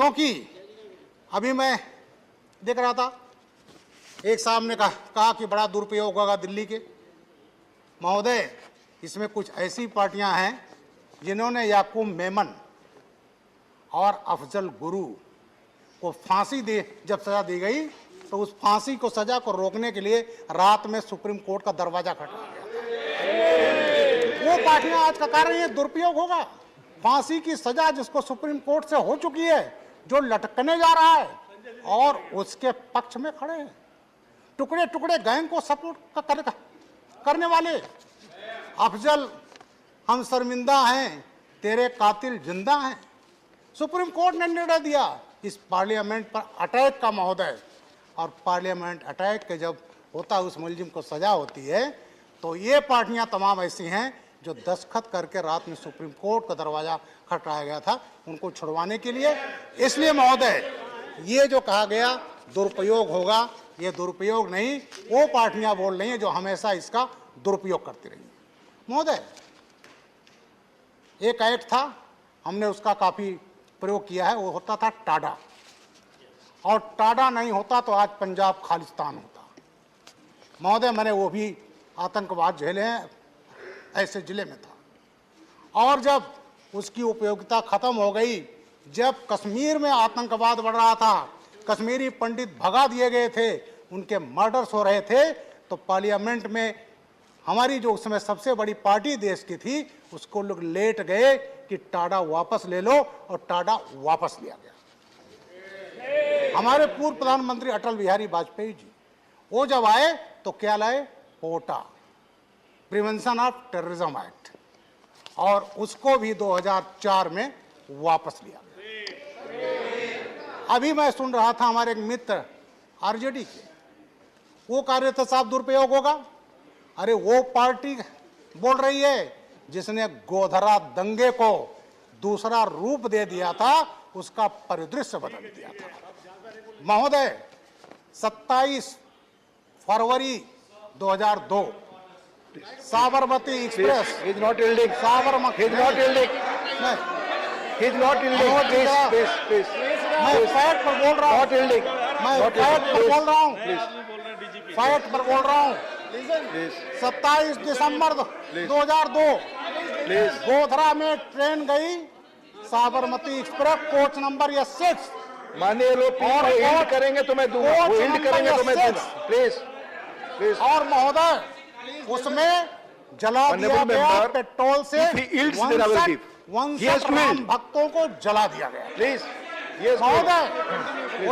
क्योंकि अभी मैं देख रहा था, एक साहब ने कहा कि बड़ा दुरुपयोग होगा दिल्ली के। महोदय, इसमें कुछ ऐसी पार्टियां हैं जिन्होंने याकूब मेमन और अफजल गुरु को फांसी दे, जब सजा दी गई तो उस फांसी को, सजा को रोकने के लिए रात में सुप्रीम कोर्ट का दरवाजा खटखटाया गया। वो पार्टियां आज का कारण ये दुरुपयोग होगा। फांसी की सजा जिसको सुप्रीम कोर्ट से हो चुकी है, जो लटकने जा रहा है और उसके पक्ष में खड़े हैं टुकड़े टुकड़े गैंग को सपोर्ट करने वाले। अफजल, हम शर्मिंदा हैं, तेरे कातिल जिंदा हैं। सुप्रीम कोर्ट ने निर्णय दिया इस पार्लियामेंट पर अटैक का महोदय, और पार्लियामेंट अटैक के जब होता है उस मुलजिम को सजा होती है, तो ये पार्टियां तमाम ऐसी हैं जो दस्तखत करके रात में सुप्रीम कोर्ट का दरवाजा खटखटाया गया था उनको छुड़वाने के लिए। इसलिए महोदय, ये जो कहा गया दुरुपयोग होगा, ये दुरुपयोग नहीं, वो पार्टियां बोल रही हैं जो हमेशा इसका दुरुपयोग करती रही। महोदय, एक एक्ट था, हमने उसका काफी प्रयोग किया है, वो होता था टाडा, और टाडा नहीं होता तो आज पंजाब खालिस्तान होता। महोदय, मैंने वो भी आतंकवाद झेले हैं, ऐसे जिले में था। और जब उसकी उपयोगिता खत्म हो गई, जब कश्मीर में आतंकवाद बढ़ रहा था, कश्मीरी पंडित भगा दिए गए थे, उनके मर्डर्स हो रहे थे, तो पार्लियामेंट में हमारी जो उस समय सबसे बड़ी पार्टी देश की थी, उसको लोग लेट गए कि टाडा वापस ले लो, और टाडा वापस लिया गया। हमारे पूर्व प्रधानमंत्री अटल बिहारी वाजपेयी जी, वो जब आए तो क्या लाए? पोटा, प्रिवेंशन ऑफ टेररिज्म एक्ट, और उसको भी 2004 में वापस लिया गया। अभी मैं सुन रहा था हमारे एक मित्र आरजेडी के, वो कह रहे थे साहब दुरुपयोग होगा। अरे वो पार्टी बोल रही है जिसने गोधरा दंगे को दूसरा रूप दे दिया था, उसका परिदृश्य बदल दिया था। महोदय, 27 फरवरी 2002 Sabarmati express He is not yielding. Sabarmati He is not yielding. He is not yielding. Please. मैं फैक्ट पर बोल रहा हूँ, Not yielding. मैं Not फैक्ट पर yielding. बोल रहा हूँ, Please. फैक्ट पर बोल रहा हूँ। Please. 27 December 2002 Please. गोधरा में ट्रेन गई, साबरमती एक्सप्रेस, कोच नंबर या 6, माननीय लोग और हिंट करेंगे तो मैं दूंगा। कोच वो हिंट नंबर करेंगे तो मैं या दूंगा। Please please. और महोदय उसमें जला दिया Honorable गया member, पेट्रोल से if he yields, then I will give. He has 59 to Ram yield. भक्तों को जला दिया गया। प्लीज। यस महोदय,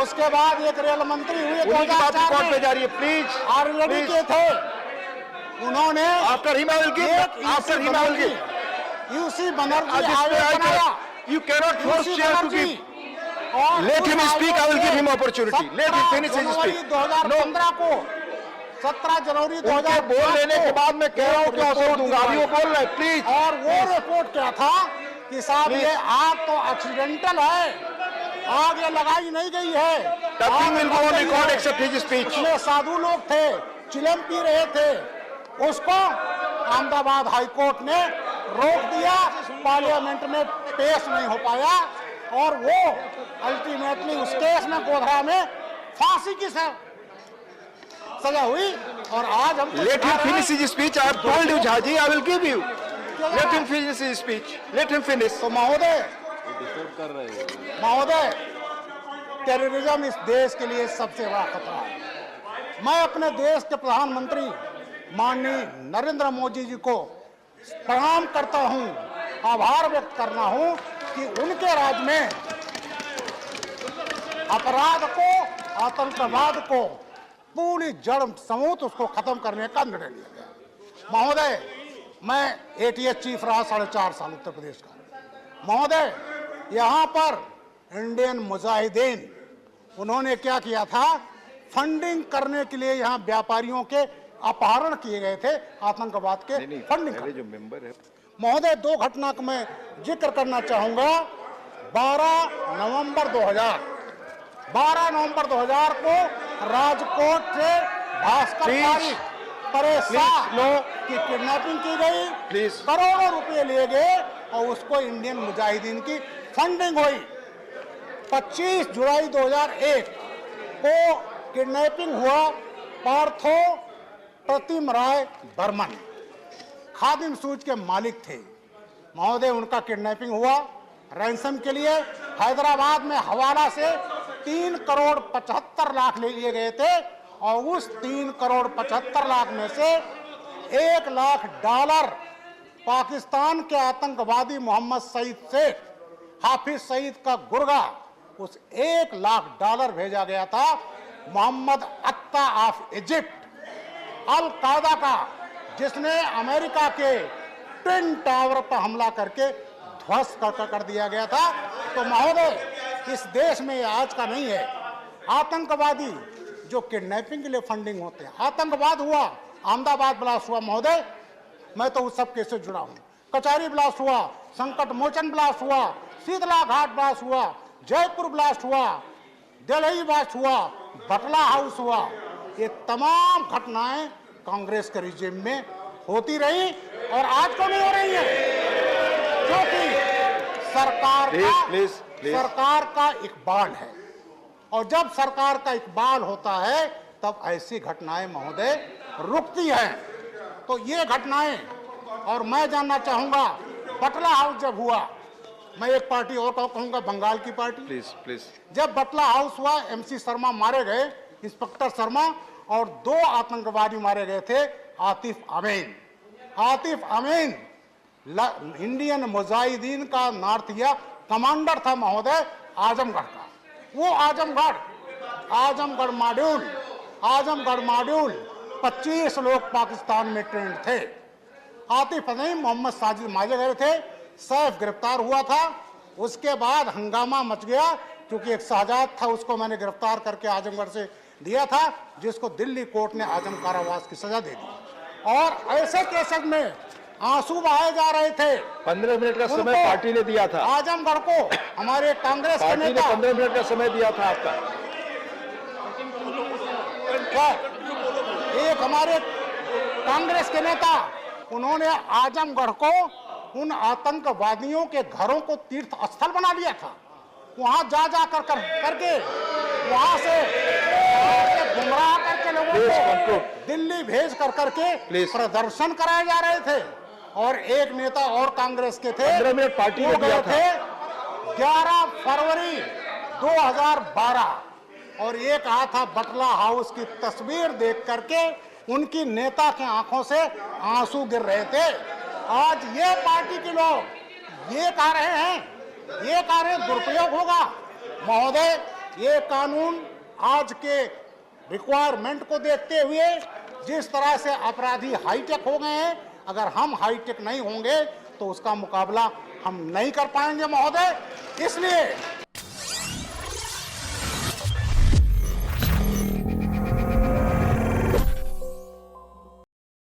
उसके बाद एक रेल मंत्री हुए उन्हीं की बात 2004 रिकॉर्ड पे में, जा रही है। प्लीज आरजेडी के थे, उन्होंने after him I will give. After him I will give. UC Banerjee आयोग बनाया। You cannot force UC chair to Banerjee, give. और Let उस him speak, I will आयोग give him ने opportunity. Let him finish his 17 speech. जनवरी 2015 को, 17 जनवरी उनके 2005 बोल लेने के बाद मैं कह रहा हूँ क्या अवसर दूंगा। अभी वो बोल रहे हैं। प्लीज। और वो रिपोर्ट क्या था कि साहब Please. ये आग तो एक्सीडेंटल है, आग ये लगाई नहीं गई है। Nothing will go on आग लग record गई except his speech. इसमें साधु लोग थे, चिलम पी रहे थे, उसको अहमदाबाद हाईकोर्ट ने रोक दिया, पार्लियामेंट में पेश नहीं हो पाया, और वो अल्टीमेटली उस केस में गोधरा में फांसी की सजा हुई। और आज हम Let him finish his speech. I have told you, Jhaji, I will give you. Let him finish his speech. Let him finish. तो महोदय, टेररिज्म इस देश के लिए सबसे बड़ा खतरा है। मैं अपने देश के प्रधानमंत्री माननीय नरेंद्र मोदी जी को प्रणाम करता हूं, आभार व्यक्त करना हूं कि उनके राज में अपराध को, आतंकवाद को पूरी जड़ समूत उसको खत्म करने का निर्णय लिया गया। महोदय, मैं एटीएस चीफ रहा 4.5 साल उत्तर प्रदेश का। महोदय, यहाँ पर इंडियन मुजाहिदीन, उन्होंने क्या किया था, फंडिंग करने के लिए यहाँ व्यापारियों के अपहरण किए गए थे, आतंकवाद के फंडिंग। जो मेंबर है महोदय, 2 घटना का मैं जिक्र करना चाहूंगा। 12 नवंबर 2000 को राजकोट से भास्कर पारिक परेशान की किडनैपिंग की गई, करोड़ों रुपए लिए गए और उसको इंडियन मुजाहिदीन की फंडिंग हुई। 25 जुलाई 2001 को किडनैपिंग हुआ पार्थो प्रतिम राय बर्मन, खादिम सूज के मालिक थे महोदय। उनका किडनैपिंग हुआ रैंसम के लिए। हैदराबाद में हवाला से 3 करोड़ 75 लाख ले लिए गए थे और उस 3 करोड़ 75 लाख में से $1 लाख पाकिस्तान के आतंकवादी मोहम्मद सईद शेख, हाफिज सईद का गुर्गा, उस $1 लाख भेजा गया था मोहम्मद अत्ता ऑफ इजिप्ट, अल कायदा का, जिसने अमेरिका के ट्विन टावर पर हमला करके ध्वस्त कर दिया गया था। तो महोदय, इस देश में आज का नहीं है। आतंकवादी जो किडनैपिंग के लिए फंडिंग होते हैं, आतंकवाद हुआ, अहमदाबाद ब्लास्ट हुआ महोदय, मैं तो उस सब केस से जुड़ा हूं। कचहरी ब्लास्ट हुआ, संकट मोचन ब्लास्ट हुआ, शीतला घाट ब्लास्ट हुआ, जयपुर ब्लास्ट हुआ, दिल्ली ब्लास्ट हुआ, बटला हाउस हुआ। ये तमाम घटनाएं कांग्रेस के रिजिम में होती रही और आज को नहीं हो रही है, क्योंकि सरकार का इकबाल है। और जब सरकार का इकबाल होता है तब ऐसी घटनाएं महोदय रुकती हैं। तो ये घटनाएं, और मैं जानना चाहूंगा बटला हाउस जब हुआ, मैं एक पार्टी और कहूंगा, बंगाल की पार्टी, प्लीज। जब बटला हाउस हुआ, MC शर्मा मारे गए, इंस्पेक्टर शर्मा, और 2 आतंकवादी मारे गए थे, आतिफ अमीन इंडियन मुजाहिदीन का नॉर्थ इंडिया कमांडर था महोदय, आजमगढ़ का। वो आजमगढ़ मॉड्यूल 25 लोग पाकिस्तान में ट्रेंड थे। आतिफ अमीन, मोहम्मद साजिद मारे गए थे, सैफ गिरफ्तार हुआ था। उसके बाद हंगामा मच गया, क्योंकि एक शहजाद था, उसको मैंने गिरफ्तार करके आजमगढ़ से दिया था, जिसको दिल्ली कोर्ट ने आजम कारावास की सजा दे दी। और ऐसे केसेस में आंसू बहाए जा रहे थे। 15 मिनट का समय पार्टी ने दिया था आजमगढ़ को, हमारे कांग्रेस के पार्टी ने नेता 15 मिनट का समय दिया था आपका। एक हमारे कांग्रेस के नेता, उन्होंने आजमगढ़ को उन आतंकवादियों के घरों को तीर्थ स्थल बना दिया था। वहां जा करके वहां से गुमराह करके लोगों को दिल्ली भेज करके प्रदर्शन कराए जा रहे थे। और एक नेता और कांग्रेस के थे, 15 मिनट पार्टी वो ने दिया गए थे 11 फरवरी 2012, और ये कहा था बटला हाउस की तस्वीर देख करके उनकी नेता के आंखों से आंसू गिर रहे थे। आज ये पार्टी के लोग ये कह रहे हैं दुरुपयोग होगा। महोदय, ये कानून आज के रिक्वायरमेंट को देखते हुए जिस तरह से अपराधी हाईटेक हो गए हैं, अगर हम हाईटेक नहीं होंगे तो उसका मुकाबला हम नहीं कर पाएंगे महोदय। इसलिए